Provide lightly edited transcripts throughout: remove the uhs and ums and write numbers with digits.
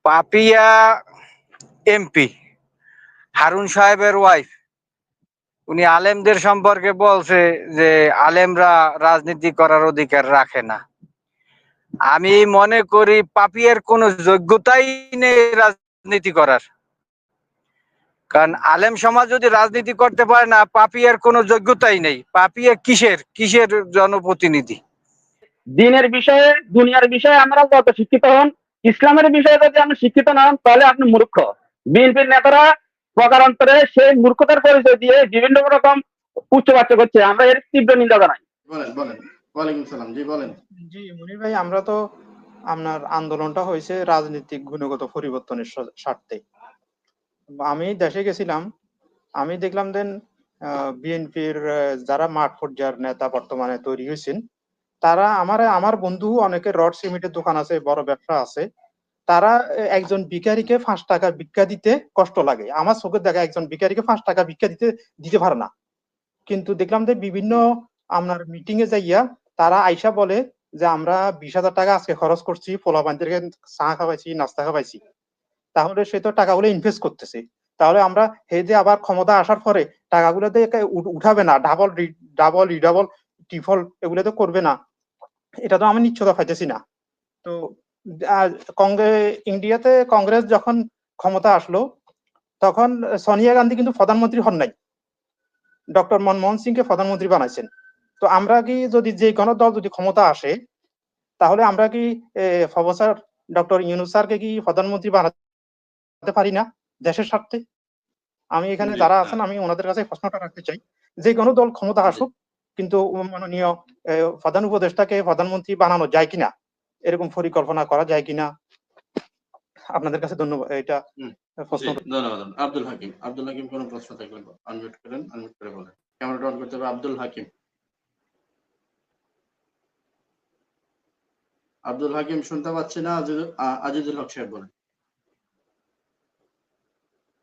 Papiya MP Harun সাহেবের wife উনি আলেমদের সম্পর্কে বলছে যে আলেমরা রাজনীতি করার অধিকার রাখে না। আমি মনে করি পাপিয়ার কোনো যোগ্যতাই নেই রাজনীতি করার, কারণ আলেম সমাজ যদি রাজনীতি করতে পারে না, পাপিয়ার কোনো যোগ্যতাই নেই। পাপিয়া কিসের জনপ্রতিনিধি? দিনের বিষয়ে দুনিয়ার বিষয়ে আমরা যত শিক্ষিত হন, ইসলামের বিষয়ে যদি আপনি শিক্ষিত না হন তাহলে আপনি মূর্খ। বিএনপির নেতারা প্রকারান্তরে সেই মূর্খতার পরিচয় দিয়ে বিভিন্ন রকম উচ্চবাচ্য করছে, আমরা এর তীব্র নিন্দা জানাই। বলেন। ওয়ালাইকুম সালাম। জি বলেন। জি মুনির ভাই, আমরা তো আপনার আন্দোলনটা হয়েছে রাজনৈতিক গুণগত পরিবর্তনের স্বার্থে। আমি দেশে গেছিলাম, আমি দেখলাম দেন বিএনপির যারা মাঠ পর্যায়ের নেতা বর্তমানে তৈরি হয়েছেন, তারা আমার বন্ধু অনেকে রড সিমেন্টের দোকান আছে, বড় ব্যবসা আছে, তারা একজন ভিখারিকে 5 টাকা ভিক্ষা দিতে কষ্ট লাগে। আমার চোখে দেখা একজন ভিখারিকে 5 টাকা ভিক্ষা দিতে পারে না। কিন্তু দেখলাম যে বিভিন্ন আপনার মিটিং এ যাইয়া তারা আইসা বলে যে আমরা 20,000 টাকা আজকে খরচ করছি, পোলাপানদেরকে চা খাওয়াইছি, নাস্তা খাওয়াইছি। তাহলে সে তো টাকাগুলো ইনভেস্ট করতেছে। তাহলে আমরা এই যে আবার ক্ষমতা আসার পরে টাকাগুলো উঠাবে না, ডাবল রিডাবল ট্রিপল এগুলো তো করবে না, এটা তো আমি নিশ্চয়তা পাইতেছি না। তো ইন্ডিয়াতে কংগ্রেস যখন ক্ষমতা আসলো তখন সোনিয়া গান্ধী কিন্তু প্রধানমন্ত্রী হন নাই, ডক্টর মনমোহন সিং কে প্রধানমন্ত্রী বানাইছেন। তো আমরা কি যদি যে কোনো দল যদি ক্ষমতা আসে, তাহলে আমরা কি প্রফেসর ডক্টর ইউনূস স্যারকে কি প্রধানমন্ত্রী বানাতে পারি না দেশের স্বার্থে? আমি এখানে যারা আছেন আমি ওনাদের কাছে প্রশ্নটা রাখতে চাই, যে কোনো দল ক্ষমতা আসুক কিন্তু মাননীয় প্রধান উপদেষ্টাকে প্রধানমন্ত্রী বানানো যায় কিনা, এরকম পরিকল্পনা করা যায় কিনা? আপনাদের কাছে ধন্যবাদ। এটা প্রশ্ন। ধন্যবাদ। আব্দুল হাকিম কোন প্রশ্ন থাকলে আনমিউট করেন, আনমিউট করে বলেন। ক্যামেরাটা অন করতে হবে। আব্দুল হাকিম শুনতে পাচ্ছি না। আজিজুল হক সাহেব বলেন।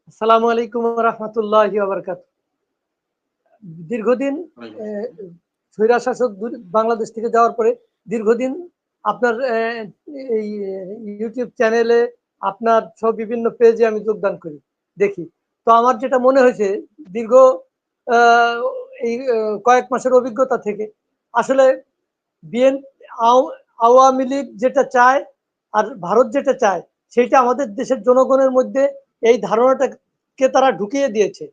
আসসালামু আলাইকুম ওয়া রাহমাতুল্লাহি ওয়া বারাকাতুহু। দীর্ঘদিন স্বৈরা শাসক বাংলাদেশ থেকে যাওয়ার পরে দীর্ঘদিন আপনার এই ইউটিউব চ্যানেলে আপনার সব বিভিন্ন পেজে আমি যোগদান করি, দেখি। তো আমার যেটা মনে হয়েছে দীর্ঘ এই কয়েক মাসের অভিজ্ঞতা থেকে, আসলে আওয়ামী লীগ যেটা চায় আর ভারত যেটা চায় সেটা আমাদের দেশের জনগণের মধ্যে এই ধারণাটাকে তারা ঢুকিয়ে দিয়েছে।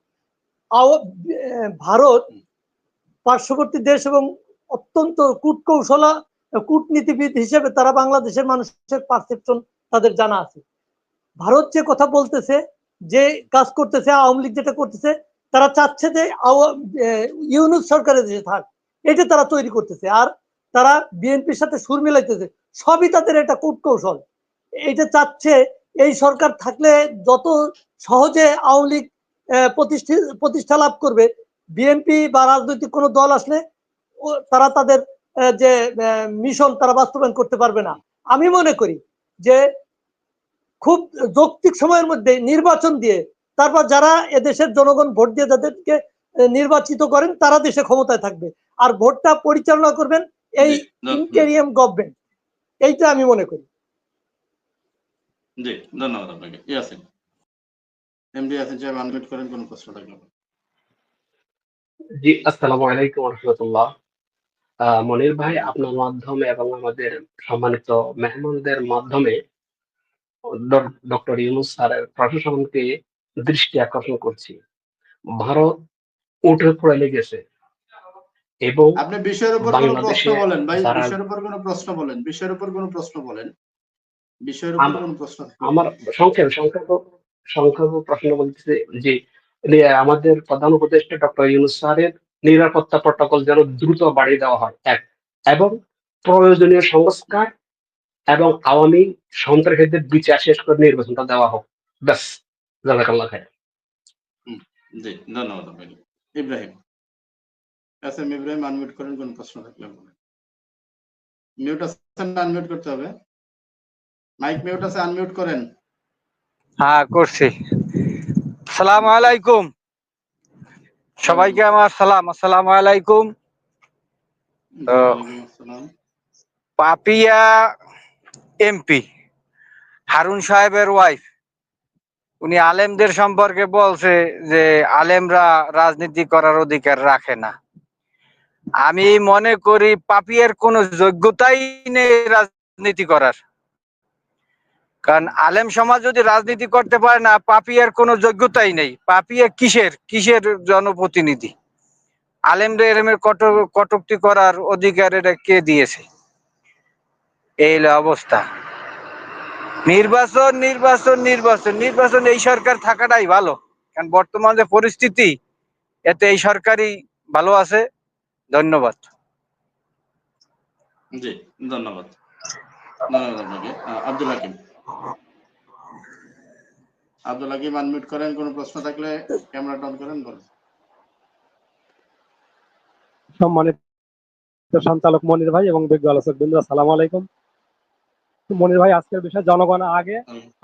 ভারত পার্শ্ববর্তী দেশ এবং অত্যন্ত কূটনীতিবিদ হিসেবে তারা বাংলাদেশের মানুষের পারসেপশন তাদের জানা আছে। ভারত যে কথা বলতেছে, যে কাজ করতেছে, আওয়ামী লীগ যেটা করতেছে, তারা চাচ্ছে যে ইউনূস সরকারের দেশে থাক, এটা তারা তৈরি করতেছে। আর তারা বিএনপির সাথে সুর মিলাইতেছে, সবই তাদের এটা কূটকৌশল। এটা চাচ্ছে এই সরকার থাকলে যত সহজে আওয়ামী লীগ প্রতিষ্ঠা লাভ করবে, বিএনপি বা রাজনৈতিক কোনো দল আসলে তারা তাদের যে মিশন তারা বাস্তবায়ন করতে পারবে না। আমি মনে করি যে খুব যৌক্তিক সময়ের মধ্যে নির্বাচন দিয়ে তারপর যারা এদেশের জনগণ ভোট দিয়ে যাদেরকে নির্বাচিত করেন তারা দেশে ক্ষমতায় থাকবে, আর ভোটটা পরিচালনা করবেন এই ইন্টেরিয়াম গভর্নমেন্ট। এইটা আমি মনে করি। জি ধন্যবাদ আপনাকে। ইয়াসিন, এমডি ইয়াসিন সাহেব আনমিউট করেন, কোন প্রশ্ন থাকলে। জি আসসালামু আলাইকুম ওয়া রাহমাতুল্লাহ। মনির ভাই, আপনার মাধ্যমে এবং আমাদের সম্মানিত মেহমানদের মাধ্যমে ডক্টর ইউনূস স্যারের প্রশাসনকে দৃষ্টি আকর্ষণ করছি। ভারত উঠে পড়ে লেগেছে এবং আপনি বিষয়ের উপর কোনো প্রশ্ন বলেন ভাই, বিষয়ের উপর কোনো প্রশ্ন বলেন, বিষয়ের উপর কোনো প্রশ্ন বলেন, বিষয়ের উপর কোনো প্রশ্ন। আমার সংক্ষেপ প্রশ্ন বলতেছে যে আমাদের প্রধান উপদেষ্টা ডক্টর ইউনূস স্যারের নিরাপত্তা প্রটোকল যেন দ্রুত বাড়িয়ে দেওয়া হয়, এক, এবং প্রয়োজনীয় সংস্কার এবং আওয়ামী সন্ত্রাসীদের বিচার শেষ করে নির্বাচনটা দেওয়া হোক। ব্যাস, জাযাকাল্লাহ খাইর। জি ধন্যবাদ আপনাকে। ইব্রাহিম, এসএম ইব্রাহিম আনমিউট করেন, কোন প্রশ্ন থাকলে বলেন। মিউট আছে, আনমিউট করতে হবে। মাইক মিউট আছে, আনমিউট করেন। হ্যাঁ করছি। আসসালামু আলাইকুম সবাইকে, আমার সালাম। আসসালামু আলাইকুম। পাপিয়া এমপি হারুন সাহেবের ওয়াইফ উনি আলেমদের সম্পর্কে বলছে যে আলেমরা রাজনীতি করার অধিকার রাখে না। আমি মনে করি পাপিয়ার কোনো যোগ্যতাই নেই রাজনীতি করার, কারণ আলেম সমাজ যদি রাজনীতি করতে পারে না, পাপিয়ার কোনো যোগ্যতাই নেই। পাপিয়া কিসের কিসের জনপ্রতিনিধি? আলেমদের এরমের কটূক্তি করার অধিকার এটা কে দিয়েছে? এই হলো অবস্থা। নির্বাচন নির্বাচন নির্বাচন নির্বাচন এই সরকার থাকাটাই ভালো, কারণ বর্তমান যে পরিস্থিতি এতে এই সরকারই ভালো আছে। ধন্যবাদ। জি, ধন্যবাদ। ধন্যবাদ আপনাকে। আব্দুল হাকিম, আব্দুল হাকিম আনমিউট করেন, কোনো প্রশ্ন থাকলে ক্যামেরাটা অন করেন, বলেন। সম্মানিত সঞ্চালক মনির ভাই এবং বিজ্ঞ আলোচক বৃন্দ, আসসালামু আলাইকুম। মনির ভাই, আজকের বিষয় জনগণ আগে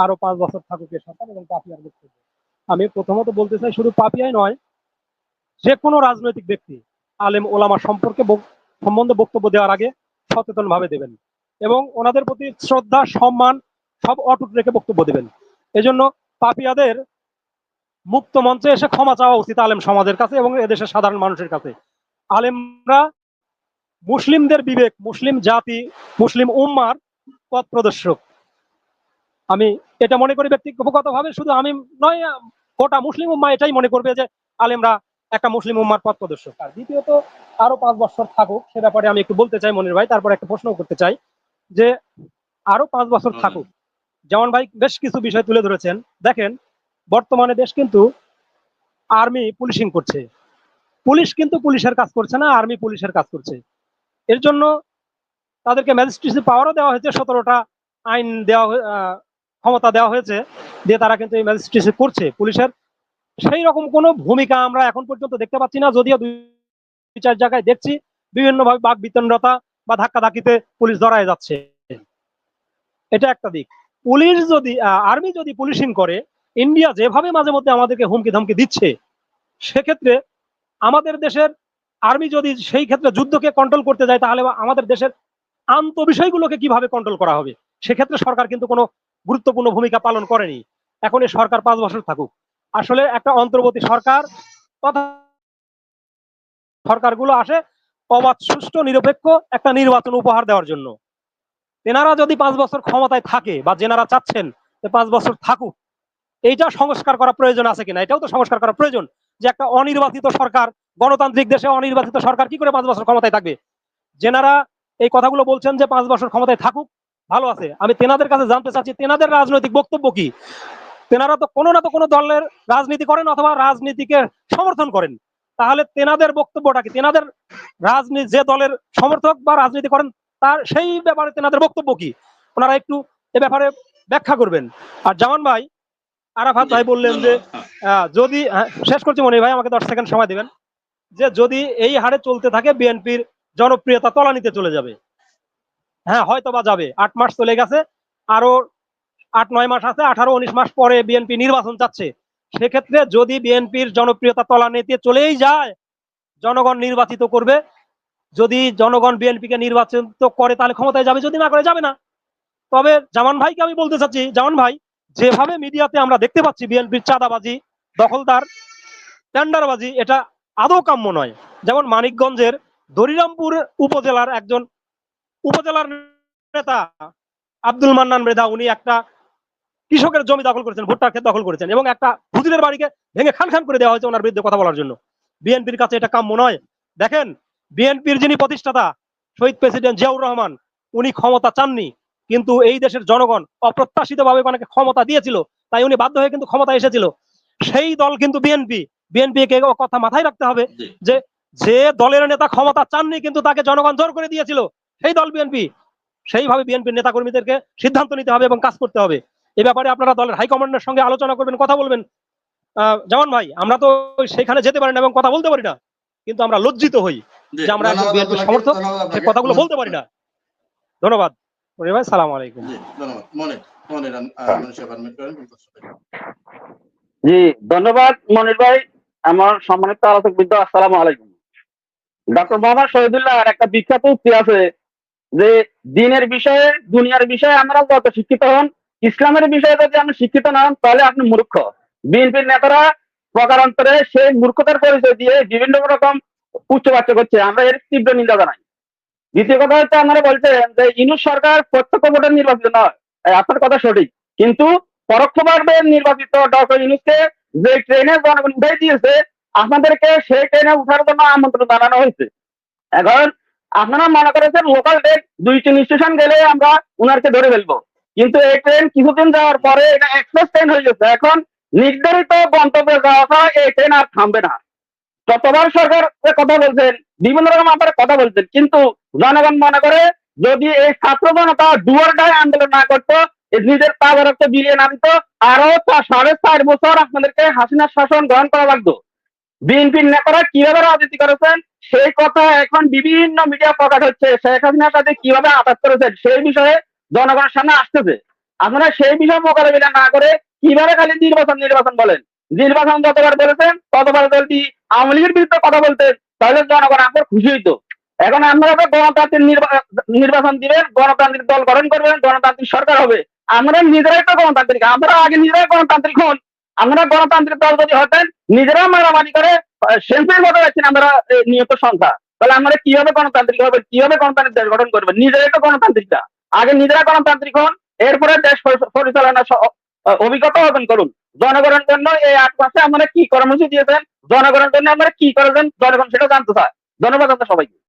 আরো 5 বছর থাকুক এ সরকার এবং পাপিয়ার বক্তব্য। আমি প্রথমত বলতে চাই, শুধু পাপিয়াই নয়, যে কোনো রাজনৈতিক ব্যক্তি আলেম ওলামা সম্বন্ধে বক্তব্য দেওয়ার আগে সচেতন ভাবে দেবেন এবং ওনাদের প্রতি শ্রদ্ধা সম্মান সব অটুট রেখে বক্তব্য দেবেন। এজন্য পাপিয়াদের মুক্ত মঞ্চে এসে ক্ষমা চাওয়া উচিত আলেম সমাজের কাছে এবং এদেশের সাধারণ মানুষের কাছে। আলেমরা মুসলিমদের বিবেক, মুসলিম জাতি, মুসলিম উম্মার পথ প্রদর্শক। আমি এটা মনে করি ব্যক্তিগতভাবে, শুধু আমি নয়, গোটা মুসলিম উম্মা এটাই মনে করবে যে আলেমরা একটা মুসলিম উম্মার পথ প্রদর্শক। আর দ্বিতীয়ত, আরো 5 বছর থাকুক সে ব্যাপারে আমি একটু বলতে চাই মনির ভাই, তারপর একটা প্রশ্ন করতে চাই যে আরো 5 বছর থাকুক। যেমন ভাই বেশ কিছু বিষয় তুলে ধরেছেন। দেখেন, বর্তমানে দেশ কিন্তু আর্মি পুলিশিং করছে, পুলিশ কিন্তু পুলিশের কাজ করছে না, আর্মি পুলিশের কাজ করছে। এর জন্য তাদেরকে ম্যাজিস্ট্রেসি পাওয়ারও দেওয়া হয়েছে, 17টা আইন দেওয়া ক্ষমতা দেওয়া হয়েছে, দিয়ে তারা কিন্তু এই ম্যাজিস্ট্রেসি করছে। পুলিশের সেই রকম কোনো ভূমিকা আমরা এখন পর্যন্ত দেখতে পাচ্ছি না, যদিও 2-4 জায়গায় দেখছি বিভিন্নভাবে বাক বিতণ্ডতা বা ধাক্কাধাক্কিতে পুলিশ ধরায় যাচ্ছে। এটা একটা দিক। পুলিশ যদি আর্মি যদি পুলিশিং করে, ইন্ডিয়া যেভাবে মাঝে মধ্যে আমাদেরকে হুমকি ধমকি দিচ্ছে, সেক্ষেত্রে আমাদের দেশের আর্মি যদি সেই ক্ষেত্রে যুদ্ধকে কন্ট্রোল করতে যায়, তাহলে আমাদের দেশের আন্ত বিষয়গুলোকে কিভাবে কন্ট্রোল করা হবে? সেক্ষেত্রে সরকার কিন্তু কোনো গুরুত্বপূর্ণ ভূমিকা পালন করেনি। এখন এই সরকার 5 বছর থাকুক। আসলে একটা অন্তর্বর্তী সরকার তথা সরকারগুলো আসে অবাধ, সুষ্ঠু, নিরপেক্ষ একটা নির্বাচন উপহার দেওয়ার জন্য। তেনারা যদি 5 বছর ক্ষমতায় থাকে বা যেনারা চাচ্ছেন যে 5 বছর থাকুক, এইটা সংস্কার করা প্রয়োজন আছে কিনা, এটাও তো সংস্কার করা প্রয়োজন। যে একটা অনির্বাচিত সরকার, গণতান্ত্রিক দেশে অনির্বাচিত সরকার কি করে 5 বছর ক্ষমতায় থাকবে? যেনারা এই কথাগুলো বলছেন যে 5 বছর ক্ষমতায় থাকুক, ভালো আছে, আমি তেনাদের কাছে জানতে চাচ্ছি তেনাদের রাজনৈতিক বক্তব্য কি। তেনারা তো কোনো না তো কোনো দলের রাজনীতি করেন অথবা রাজনীতিকে সমর্থন করেন, তাহলে তেনাদের বক্তব্যটা কি? তেনাদের রাজনীতি, যে দলের সমর্থক বা রাজনীতি করেন, তার সেই ব্যাপারে তেনাদের বক্তব্য কি, ওনারা একটু এ ব্যাপারে ব্যাখ্যা করবেন। আর জামান ভাই, আরাফাত ভাই বললেন যে যদি শেষ করছি মনির ভাই, আমাকে 10 সেকেন্ড সময় দিবেন, যে যদি এই হারে চলতে থাকে বিএনপির জনপ্রিয়তা তলানিতে চলে যাবে। হ্যাঁ, হয়তো বা যাবে। 8 মাস চলে গেছে, আরো 8-9 মাস আছে, 18-19 মাস পরে বিএনপি নির্বাচন চাচ্ছে। সেক্ষেত্রে যদি বিএনপির জনপ্রিয়তা তলানিতে চলেই যায়, জনগণ নির্বাচিত করবে। যদি জনগণ বিএনপিকে নির্বাচিত করে তাহলে ক্ষমতায় যাবে, যদি না করে যাবে না। তবে জামান ভাইকে আমি বলতে চাচ্ছি, জামান ভাই, যেভাবে মিডিয়াতে আমরা দেখতে পাচ্ছি বিএনপির চাঁদাবাজি, দখলদার, টেন্ডারবাজি, এটা আদৌ কাম্য নয়। যেমন মানিকগঞ্জের দরিরামপুর উপজেলার একজন উপজেলার নেতা আব্দুল মান্নান মৃধা, উনি একটা কৃষকের জমি দখল করেছেন, ভুট্টার ক্ষেত দখল করেছেন এবং একটা হুজুরের বাড়িকে ভেঙে খান খান করে দেওয়া হয়েছে ওনার বিরুদ্ধে কথা বলার জন্য। বিএনপির কাছে এটা কাম্য নয়। দেখেন, বিএনপির যিনি প্রতিষ্ঠাতা শহীদ প্রেসিডেন্ট জিয়াউর রহমান, উনি ক্ষমতা চাননি, কিন্তু এই দেশের জনগণ অপ্রত্যাশিতভাবে অনেকে ক্ষমতা দিয়েছিল, তাই উনি বাধ্য হয়ে কিন্তু ক্ষমতা এসেছিল। সেই দল কিন্তু বিএনপি। বিএনপিকে কথা মাথায় রাখতে হবে যে যে দলের নেতা ক্ষমতা চাননি কিন্তু তাকে জনগণ জোর করে দিয়েছিল, সেই দল বিএনপি। সেইভাবে বিএনপির নেতা কর্মীদেরকে সিদ্ধান্ত নিতে হবে এবং কাজ করতে হবে। এই ব্যাপারে আপনারা দলের হাইকমান্ডের সঙ্গে আলোচনা করবেন, কথা বলবেন। জামান ভাই, আমরা তো সেখানে যেতে পারি না এবং কথা বলতে পারি না, কিন্তু আমরা লজ্জিত হই যে আমরা একজন বিএনপির সমর্থক, সে কথাগুলো বলতে পারি না। ধন্যবাদ মনির ভাই, সালাম আলাইকুম। জি, ধন্যবাদ মনির ভাই। আমার সম্মানিত আলোচক বৃন্দ, আসসালামু আলাইকুম। ডক্টর মোহাম্মদ শহীদুল্লাহর একটা বিখ্যাত উক্তি আছে যে দিনের বিষয়ে দুনিয়ার বিষয়ে আমরা যত শিক্ষিত হন, ইসলামের বিষয়ে যদি আপনি শিক্ষিত নন তাহলে আপনি মূর্খ। বিএনপির নেতারা প্রকারান্তরে সেই মূর্খতার পরিচয় দিয়ে বিভিন্ন রকম উচ্চবাচ্য করছে, আমরা এর তীব্র নিন্দা জানাই। দ্বিতীয় কথা হচ্ছে আপনারা বলছেন যে ইউনূস সরকার প্রত্যক্ষ ভোটে নির্বাচিত নয়, আপনার কথা সঠিক, কিন্তু পরোক্ষভাবে নির্বাচিত ডক্টর ইউনূসকে যে ট্রেনে জনগণ উঠাই দিয়েছে আপনাদেরকে সেই ট্রেনে উঠার জন্য আমন্ত্রণ জানানো হয়েছে। এখন আপনারা মনে করেছেন লোকাল ট্রেন 2-3 স্টেশন গেলে আমরা উনারকে ধরে ফেলবো, কিন্তু এই ট্রেন কিছুদিন যাওয়ার পরে এটা এক্সপ্রেস ট্রেন হয়ে গেছে। এখন নির্ধারিত গন্তব্যে যাওয়া হয় এই ট্রেন আর থামবে না। ততবার সরকার কথা বলছেন, বিভিন্ন রকম আপনারা কথা বলছেন, কিন্তু জনগণ মনে করে যদি এই ছাত্র জনতা ডুয়ারটাই আন্দোলন না করতো, নিজের তাদের রক্ত বিলিয়ে না দিত, আরো 4.5 বছর আপনাদেরকে হাসিনার শাসন গ্রহণ করা লাগতো। বিএনপির নেতারা কিভাবে রাজনীতি করেছেন সেই কথা এখন বিভিন্ন মিডিয়া প্রকাশ হচ্ছে, শেখ হাসিনার সাথে কিভাবে আঘাত করেছেন সেই বিষয়ে জনগণের সামনে আসতেছে। আপনারা সেই বিষয় মোকাবিলা না করে কিভাবে খালি নির্বাচন বলেন। নির্বাচন যতবার বলেছেন ততবার যদি আওয়ামী লীগের বিরুদ্ধে কথা বলতেন তাহলে জনগণ আপনার খুশি হইতো। এখন আপনারা গণতান্ত্রিক নির্বাচন দিবেন, গণতান্ত্রিক দল গঠন করবেন, গণতান্ত্রিক সরকার হবে। আমরা নিজেরাই তো গণতান্ত্রিক, আমরা আগে নিজেরাই গণতান্ত্রিক হন। আমরা গণতান্ত্রিক দল যদি হতেন নিজেরা মারামারি করে সেন্সের মতো যাচ্ছেন আমরা নিহত সংখ্যা, তাহলে আমরা কিভাবে গণতান্ত্রিক হবে, কিভাবে গণতান্ত্রিক দেশ গঠন করবেন? নিজেরাই তো গণতান্ত্রিকটা, আগে নিজেরা গণতান্ত্রিক হন, এরপরে দেশ পরিচালনা অভিজ্ঞতা অর্জন করুন। জনগণের জন্য এই 8 মাসে আপনারা কি কর্মসূচি দিয়েছেন, জনগণের জন্য আপনারা কি করেছেন, জনগণ সেটা জানতে চায়। ধন্যবাদ আপনার সবাইকে।